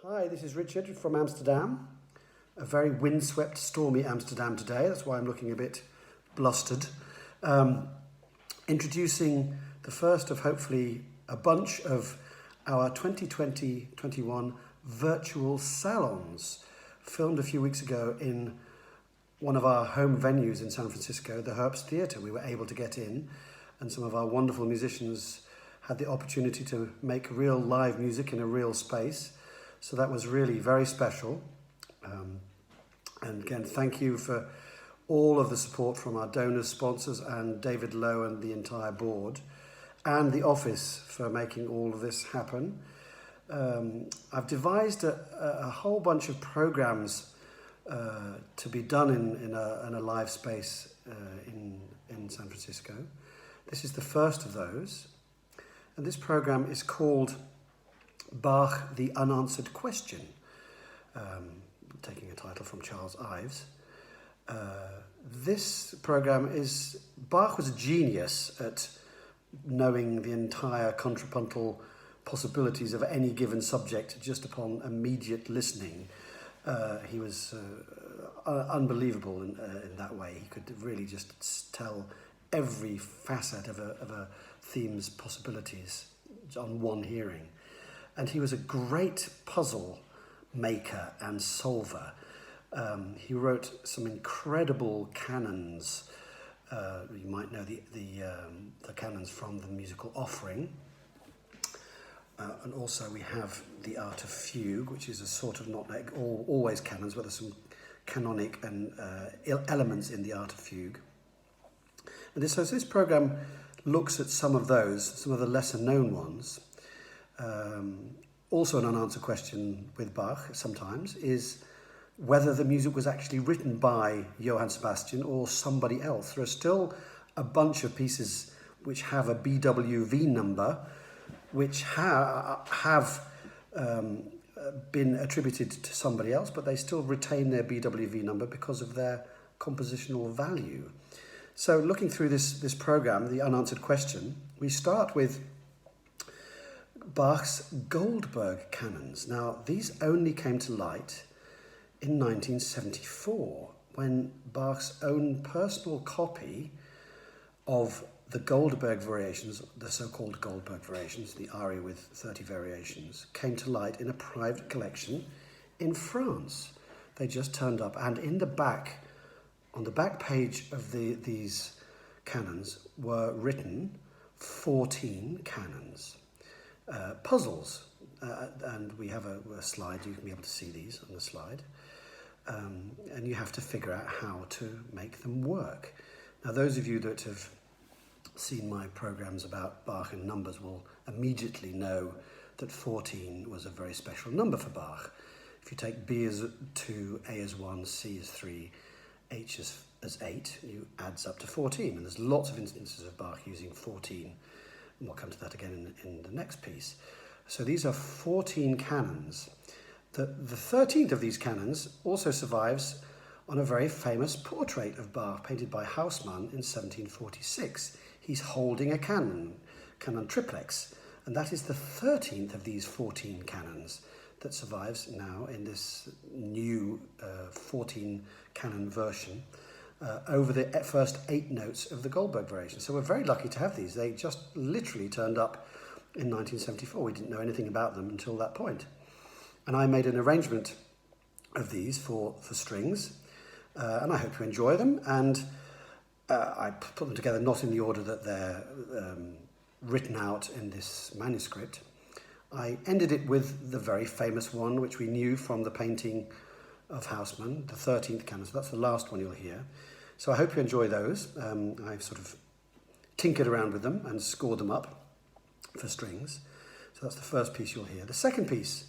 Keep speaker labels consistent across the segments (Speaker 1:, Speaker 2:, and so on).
Speaker 1: Hi, this is Richard from Amsterdam. A very windswept, stormy Amsterdam today. That's why I'm looking a bit blustered. Introducing the first of hopefully a bunch of our 2020-21 virtual salons, filmed a few weeks ago in one of our home venues in San Francisco, the Herbst Theatre. We were able to get in, and some of our wonderful musicians had the opportunity to make real live music in a real space. So that was really very special. And again, thank you for all of the support from our donors, sponsors, and David Lowe and the entire board, and the office for making all of this happen. I've devised a whole bunch of programs to be done in a live space in San Francisco. This is the first of those. And this program is called Bach, the Unanswered Question, taking a title from Charles Ives. This program is, Bach was a genius at knowing the entire contrapuntal possibilities of any given subject just upon immediate listening. He was unbelievable in that way. He could really just tell every facet of a theme's possibilities on one hearing. And he was a great puzzle maker and solver. He wrote some incredible canons. You might know the canons from the musical Offering. And also we have the Art of Fugue, which is a sort of, not like always canons, but there's some canonic and elements in the Art of Fugue. And so this program looks at some of those, some of the lesser known ones. Also an unanswered question with Bach sometimes is whether the music was actually written by Johann Sebastian or somebody else. There are still a bunch of pieces which have a BWV number, which have been attributed to somebody else, but they still retain their BWV number because of their compositional value. So looking through this program, the unanswered question, we start with Bach's Goldberg canons. Now, these only came to light in 1974 when Bach's own personal copy of the Goldberg variations, the so-called Goldberg variations, the aria with 30 variations, came to light in a private collection in France. They just turned up, and in the back, on the back page of these canons were written 14 canons. Puzzles, and we have a slide, you can be able to see these on the slide, and you have to figure out how to make them work. Now, those of you that have seen my programs about Bach and numbers will immediately know that 14 was a very special number for Bach. If you take B as 2, A as 1, C as 3, H as 8, you adds up to 14, and there's lots of instances of Bach using 14. And we'll come to that again in the next piece. So these are 14 canons. The 13th of these canons also survives on a very famous portrait of Bach painted by Haussmann in 1746. He's holding a canon triplex, and that is the 13th of these 14 canons that survives now in this new 14 canon version. Over the first 8 notes of the Goldberg variation. So we're very lucky to have these. They just literally turned up in 1974. We didn't know anything about them until that point. And I made an arrangement of these for strings, and I hope you enjoy them. And I put them together not in the order that they're written out in this manuscript. I ended it with the very famous one, which we knew from the painting of Haussmann, the 13th canon. So that's the last one you'll hear. So I hope you enjoy those. I've sort of tinkered around with them and scored them up for strings. So that's the first piece you'll hear. The second piece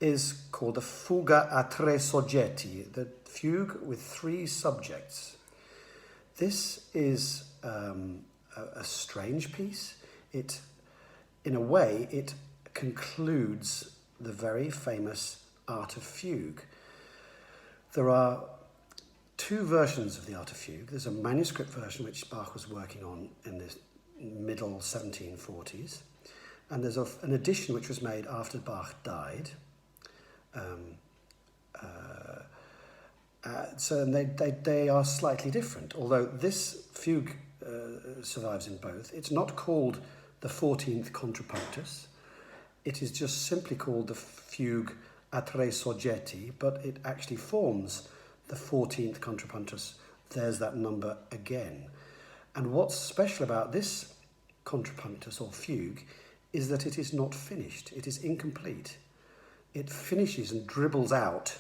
Speaker 1: is called the Fuga a tre soggetti, the fugue with 3 subjects. This is a strange piece. In a way, it concludes the very famous Art of Fugue. There are 2 versions of the Art of Fugue. There's a manuscript version which Bach was working on in the middle 1740s, and there's an edition which was made after Bach died, So they are slightly different, although this fugue survives in both. It's not called the 14th contrapunctus. It is just simply called the fugue a tre soggetti, but it actually forms the 14th contrapunctus. There's that number again. And what's special about this contrapunctus or fugue is that it is not finished. It is incomplete. It finishes and dribbles out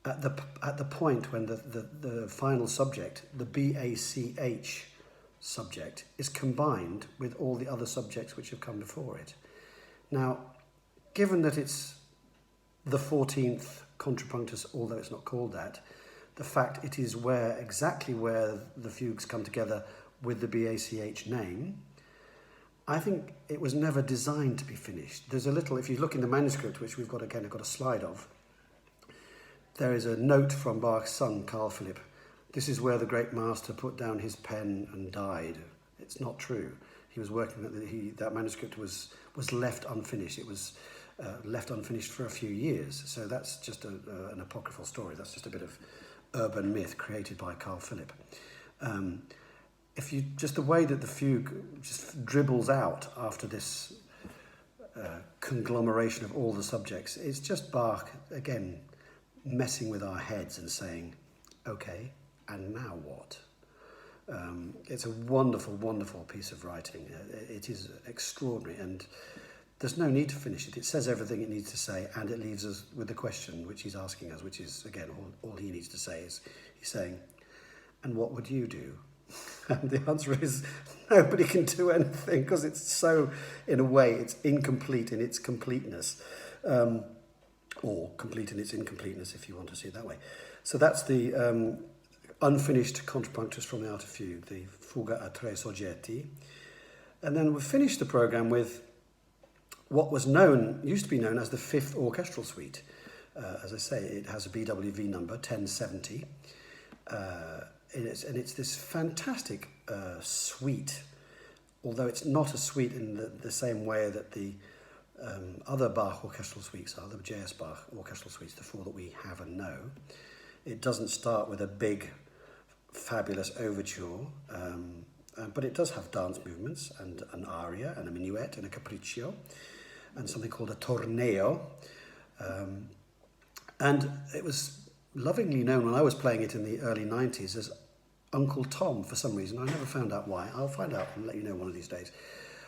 Speaker 1: at the point when the final subject, the BACH subject, is combined with all the other subjects which have come before it. Now, given that it's the 14th contrapunctus, although it's not called that, the fact it is exactly where the fugues come together with the BACH name, I think it was never designed to be finished. There's a little, if you look in the manuscript, which we've got, again, I've got a slide of, there is a note from Bach's son, Carl Philipp. This is where the great master put down his pen and died. It's not true. He was working, that manuscript was left unfinished. It was left unfinished for a few years. So that's just an apocryphal story. That's just a bit of urban myth created by Carl Philipp. Just the way that the fugue just dribbles out after this conglomeration of all the subjects, it's just Bach, again, messing with our heads and saying, okay, and now what? It's a wonderful, wonderful piece of writing. It is extraordinary, and there's no need to finish it. It says everything it needs to say, and it leaves us with the question which he's asking us, which is, again, all he needs to say is, he's saying, and what would you do? And the answer is, nobody can do anything, because it's so, in a way, it's incomplete in its completeness. Or complete in its incompleteness, if you want to see it that way. So that's the unfinished contrapunctus from the Art of Fugue, the Fuga a tre soggetti. And then we finished the programme with what used to be known as the Fifth Orchestral Suite. As I say, it has a BWV number, 1070. And it's this fantastic suite, although it's not a suite in the same way that the other Bach orchestral suites are, the J.S. Bach orchestral suites, the four that we have and know. It doesn't start with a big, fabulous overture, but it does have dance movements and an aria and a minuet and a capriccio and something called a torneo. And it was lovingly known when I was playing it in the early 90s as Uncle Tom for some reason. I never found out why. I'll find out and let you know one of these days.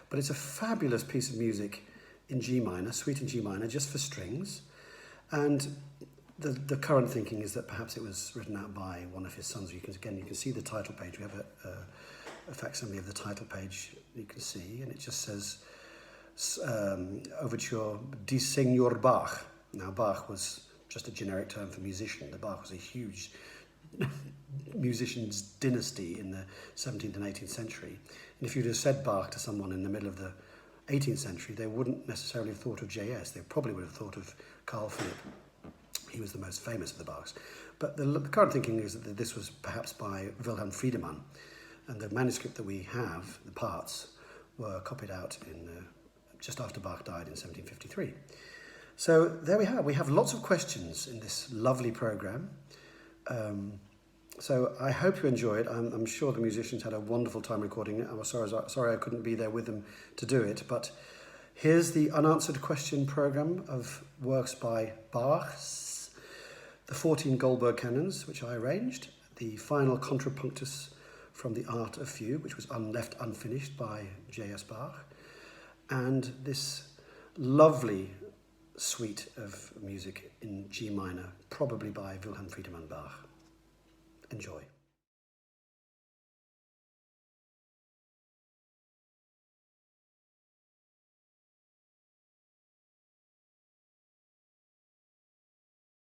Speaker 1: But it's a fabulous piece of music in G minor, suite in G minor, just for strings. And the current thinking is that perhaps it was written out by one of his sons. You can see the title page. We have a facsimile of the title page you can see, and it just says Overture di Signor Bach. Now, Bach was just a generic term for musician. The Bach was a huge musician's dynasty in the 17th and 18th century. And if you'd have said Bach to someone in the middle of the 18th century, they wouldn't necessarily have thought of J.S. They probably would have thought of Carl Philipp. He was the most famous of the Bachs. But the current thinking is that this was perhaps by Wilhelm Friedemann, and the manuscript that we have, the parts, were copied out in just after Bach died in 1753. So there we have. We have lots of questions in this lovely programme. So I hope you enjoy it. I'm sure the musicians had a wonderful time recording it. I was sorry I couldn't be there with them to do it, but here's the Unanswered Question programme of works by Bach, the 14 Goldberg canons, which I arranged, the final contrapunctus from the Art of Fugue, which was left unfinished by J.S. Bach, and this lovely suite of music in G minor, probably by Wilhelm Friedemann Bach. Enjoy.